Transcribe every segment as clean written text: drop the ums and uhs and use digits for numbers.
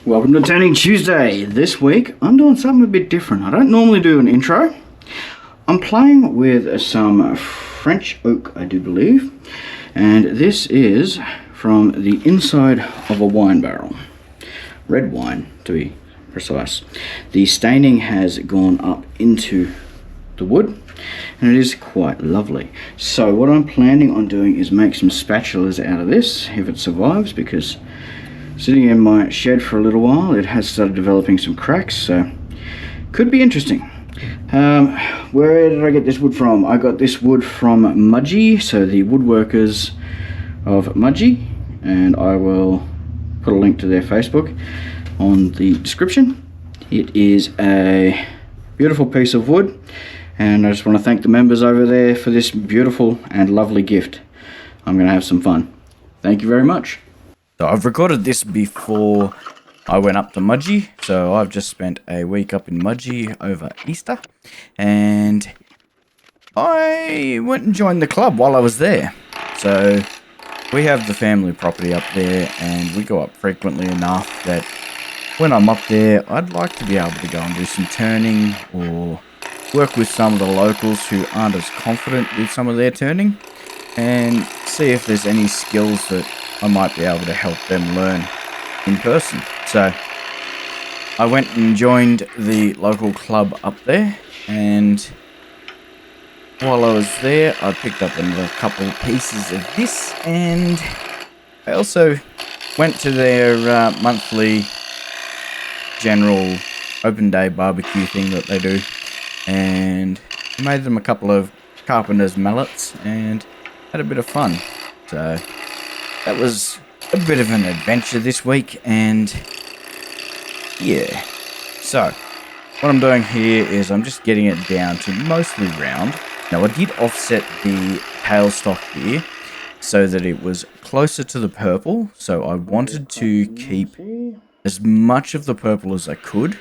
Welcome to Turning Tuesday. This week I'm doing something a bit different. I don't normally do an intro. I'm playing with some French oak, I do believe, and this is from the inside of a wine barrel. Red wine, to be precise. The staining has gone up into the wood, and it is quite lovely. So what I'm planning on doing is make some spatulas out of this, if it survives, because sitting in my shed for a little while, it has started developing some cracks, so could be interesting. Where did I get this wood from? I got this wood from Mudgee, so the woodworkers of Mudgee, and I will put a link to their Facebook on the description. It is a beautiful piece of wood, and I just want to thank the members over there for this beautiful and lovely gift. I'm going to have some fun. Thank you very much. So I've recorded this before I went up to Mudgee, so I've just spent a week up in Mudgee over Easter, and I went and joined the club while I was there. So we have the family property up there, and we go up frequently enough that when I'm up there, I'd like to be able to go and do some turning or work with some of the locals who aren't as confident with some of their turning, and see if there's any skills that I might be able to help them learn in person. So I went and joined the local club up there, and while I was there I picked up another couple pieces of this, and I also went to their monthly general open day barbecue thing that they do, and made them a couple of carpenter's mallets and had a bit of fun. So that was a bit of an adventure this week, and yeah. So what I'm doing here is I'm just getting it down to mostly round. Now I did offset the tailstock here so that it was closer to the purple, so I wanted to keep as much of the purple as I could,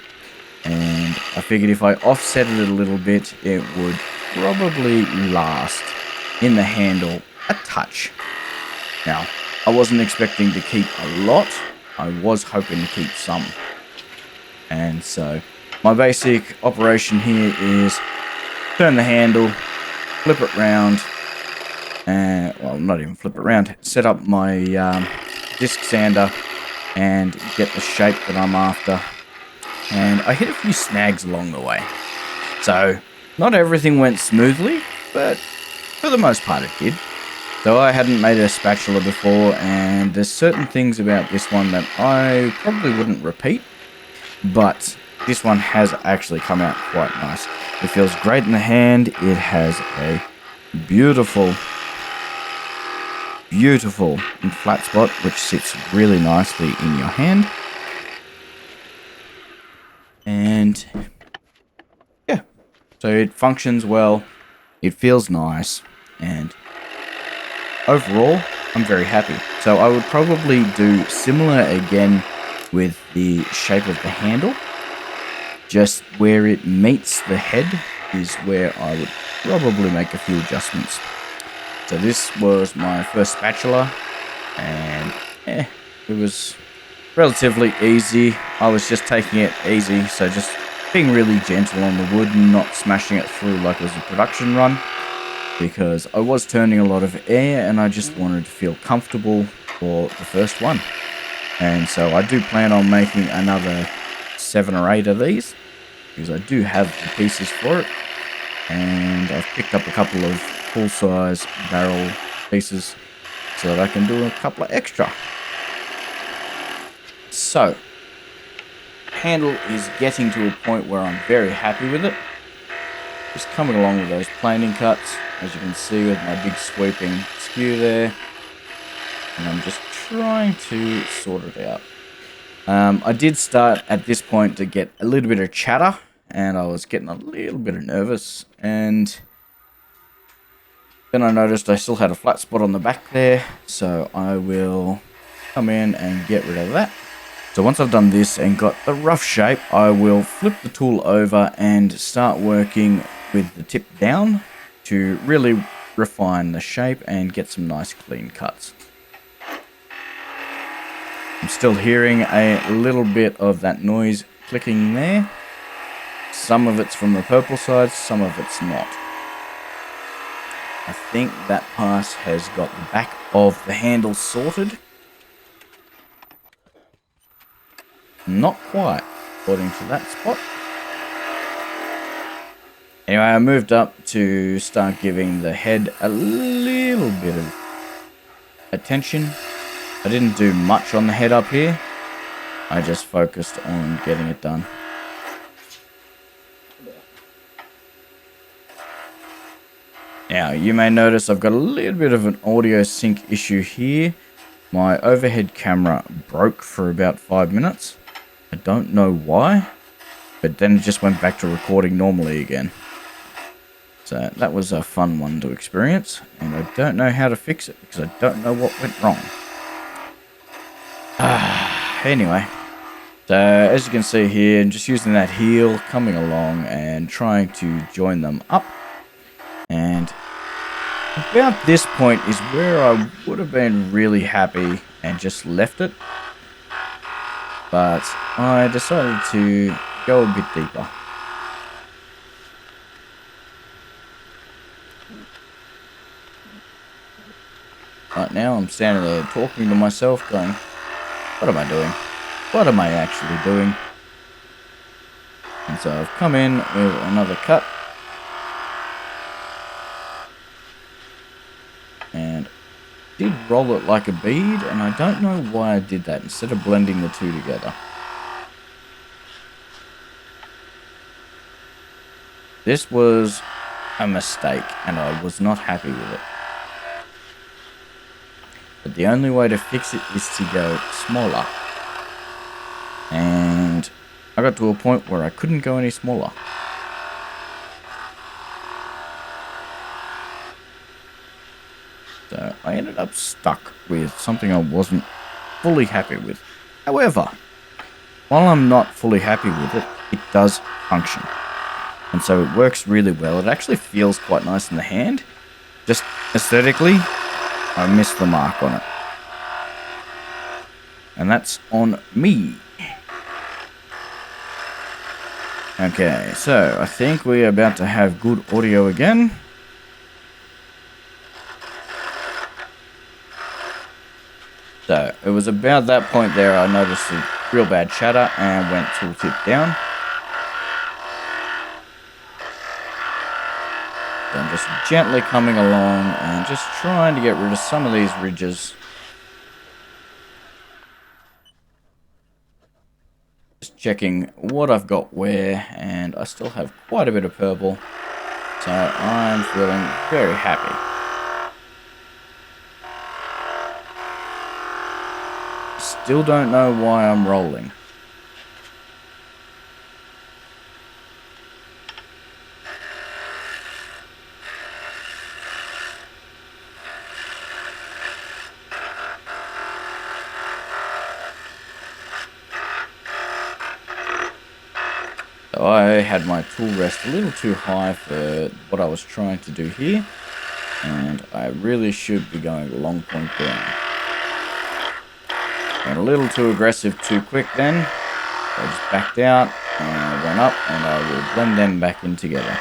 and I figured if I offset it a little bit it would probably last in the handle a touch. Now I wasn't expecting to keep a lot, I was hoping to keep some. And so my basic operation here is turn the handle, flip it round, and well, not even flip it round, set up my disc sander and get the shape that I'm after. And I hit a few snags along the way. So not everything went smoothly, but for the most part it did. So I hadn't made a spatula before, and there's certain things about this one that I probably wouldn't repeat, but this one has actually come out quite nice. It feels great in the hand. It has a beautiful flat spot which sits really nicely in your hand, and yeah, so it functions well, it feels nice, and overall, I'm very happy. So I would probably do similar again with the shape of the handle. Just where it meets the head is where I would probably make a few adjustments. So this was my first spatula, and it was relatively easy. I was just taking it easy, so just being really gentle on the wood and not smashing it through like it was a production run, because I was turning a lot of air and I just wanted to feel comfortable for the first one. And so I do plan on making another 7 or 8 of these, because I do have the pieces for it, and I've picked up a couple of full-size barrel pieces so that I can do a couple of extra. So handle is getting to a point where I'm very happy with it. Just coming along with those planing cuts, as you can see with my big sweeping skew there, and I'm just trying to sort it out. I did start at this point to get a little bit of chatter, and I was getting a little bit nervous, and then I noticed I still had a flat spot on the back there, so I will come in and get rid of that. So once I've done this and got the rough shape, I will flip the tool over and start working with the tip down to really refine the shape and get some nice clean cuts. I'm still hearing a little bit of that noise clicking there. Some of it's from the purple side, some of it's not. I think that pass has got the back of the handle sorted. Not quite, according to that spot. Anyway, I moved up to start giving the head a little bit of attention. I didn't do much on the head up here. I just focused on getting it done. Now, you may notice I've got a little bit of an audio sync issue here. My overhead camera broke for about 5 minutes. I don't know why, but then it just went back to recording normally again. So that was a fun one to experience, and I don't know how to fix it because I don't know what went wrong. Anyway, so as you can see here, I'm just using that heel, coming along and trying to join them up. And about this point is where I would have been really happy and just left it. But I decided to go a bit deeper. Right now I'm standing there talking to myself going, what am I doing? What am I actually doing? And so I've come in with another cut. And did roll it like a bead, and I don't know why I did that instead of blending the two together. This was a mistake, and I was not happy with it. But the only way to fix it is to go smaller. And I got to a point where I couldn't go any smaller. So I ended up stuck with something I wasn't fully happy with. However, while I'm not fully happy with it, it does function. And so it works really well. It actually feels quite nice in the hand. Just aesthetically, I missed the mark on it. And that's on me. Okay, so I think we're about to have good audio again. So it was about that point there I noticed a real bad chatter and went tooltip down. So I'm just gently coming along and just trying to get rid of some of these ridges. Just checking what I've got where, and I still have quite a bit of purple. So I'm feeling very happy. Still don't know why I'm rolling. So I had my tool rest a little too high for what I was trying to do here, and I really should be going long point down. Went a little too aggressive too quick then. I just backed out and I went up, and I will blend them back in together.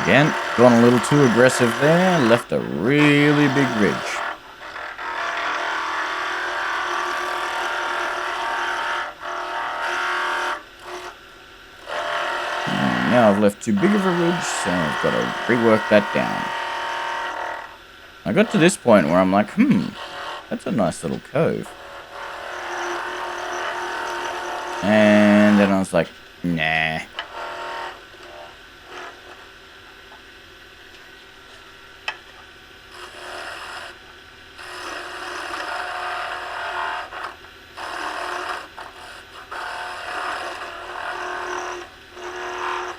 Again, gone a little too aggressive there, left a really big ridge. And now I've left too big of a ridge, so I've got to rework that down. I got to this point where I'm like, that's a nice little cove. And then I was like, nah.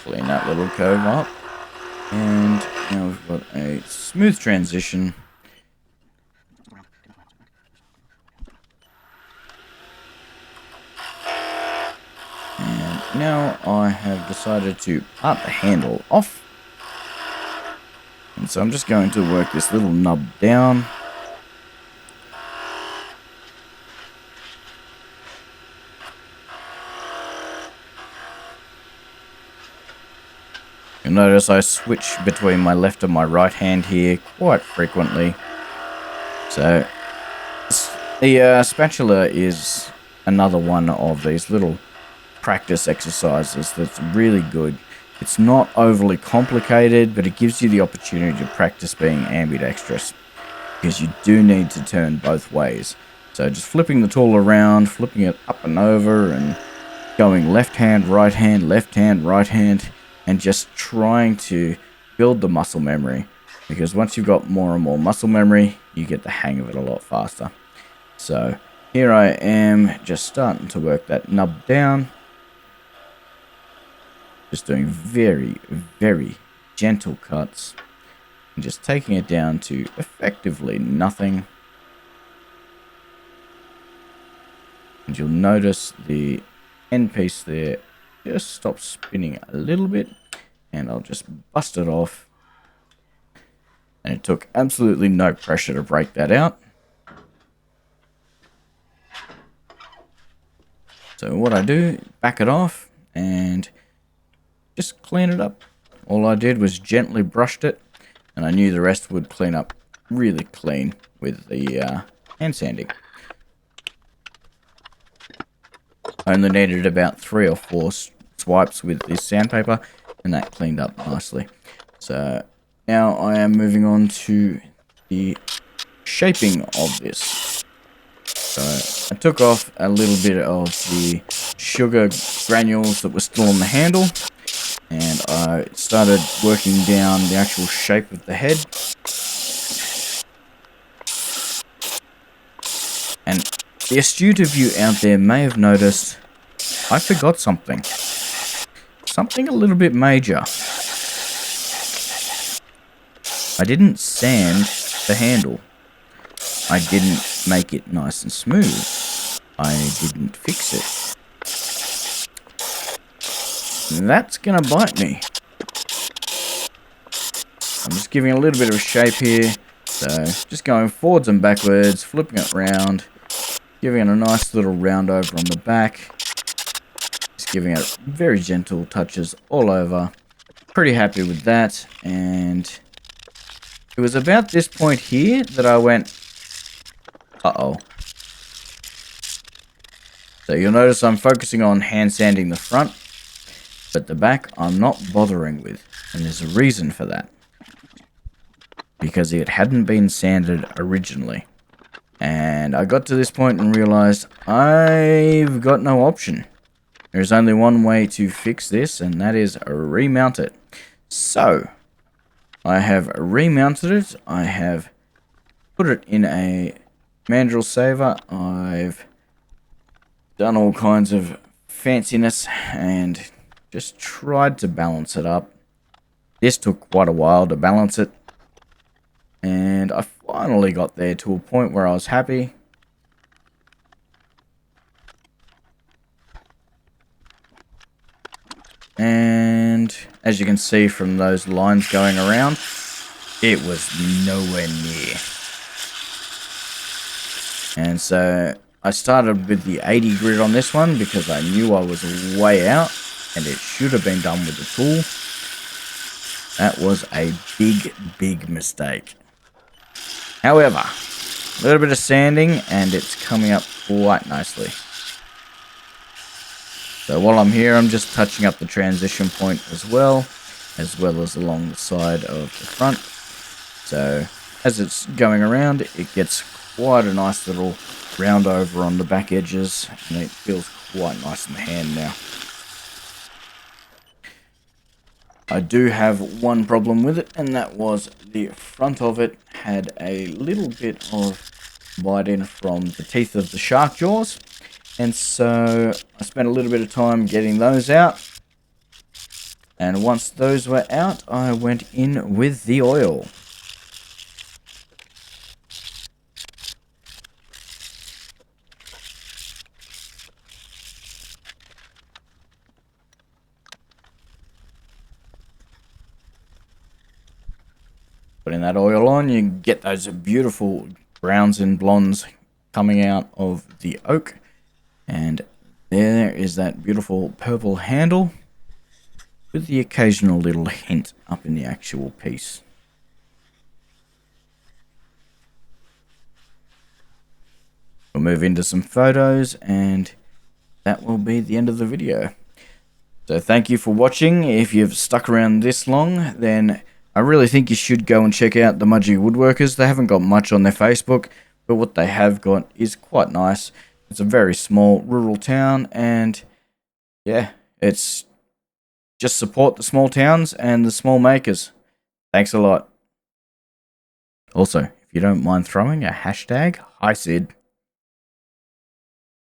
Clean that little cove up. And now we've got a smooth transition. And now I have decided to part the handle off. And so I'm just going to work this little nub down. You'll notice I switch between my left and my right hand here quite frequently. So the spatula is another one of these little practice exercises that's really good. It's not overly complicated, but it gives you the opportunity to practice being ambidextrous, because you do need to turn both ways. So just flipping the tool around, flipping it up and over, and going left hand, right hand, and just trying to build the muscle memory, because once you've got more and more muscle memory, you get the hang of it a lot faster. So here I am just starting to work that nub down, just doing very, very gentle cuts and just taking it down to effectively nothing. And you'll notice the end piece there just stop spinning a little bit, and I'll just bust it off. And it took absolutely no pressure to break that out. So what I do, back it off and just clean it up. All I did was gently brushed it, and I knew the rest would clean up really clean with the hand sanding. I only needed about 3 or 4 swipes with this sandpaper, and that cleaned up nicely. So now I am moving on to the shaping of this. So I took off a little bit of the sugar granules that were still on the handle, and I started working down the actual shape of the head. And the astute of you out there may have noticed I forgot something. Something a little bit major. I didn't sand the handle. I didn't make it nice and smooth. I didn't fix it. That's gonna bite me. I'm just giving it a little bit of a shape here. So just going forwards and backwards, flipping it around, giving it a nice little round over on the back. Just giving it very gentle touches all over. Pretty happy with that. And it was about this point here that I went, uh-oh. So you'll notice I'm focusing on hand sanding the front, but the back I'm not bothering with. And there's a reason for that. Because it hadn't been sanded originally. And I got to this point and realized I've got no option. There's only one way to fix this, and that is remount it. So I have remounted it. I have put it in a mandrel saver. I've done all kinds of fanciness and just tried to balance it up. This took quite a while to balance it. And I finally got there to a point where I was happy. And as you can see from those lines going around, it was nowhere near. And so I started with the 80 grit on this one because I knew I was way out and it should have been done with the tool. That was a big, big mistake. However, a little bit of sanding and it's coming up quite nicely. So while I'm here, I'm just touching up the transition point as well as along the side of the front. So as it's going around, it gets quite a nice little round over on the back edges, and it feels quite nice in the hand now. I do have one problem with it, and that was the front of it had a little bit of bite in from the teeth of the shark jaws. And so I spent a little bit of time getting those out. And once those were out, I went in with the oil. Putting that oil on, you get those beautiful browns and blondes coming out of the oak. And there is that beautiful purple handle with the occasional little hint up in the actual piece. We'll move into some photos and that will be the end of the video. So thank you for watching. If you've stuck around this long, then I really think you should go and check out the Mudgee Woodworkers. They haven't got much on their Facebook, but what they have got is quite nice. It's a very small rural town, and yeah, it's just support the small towns and the small makers. Thanks a lot. Also, if you don't mind throwing a hashtag, hi Sid.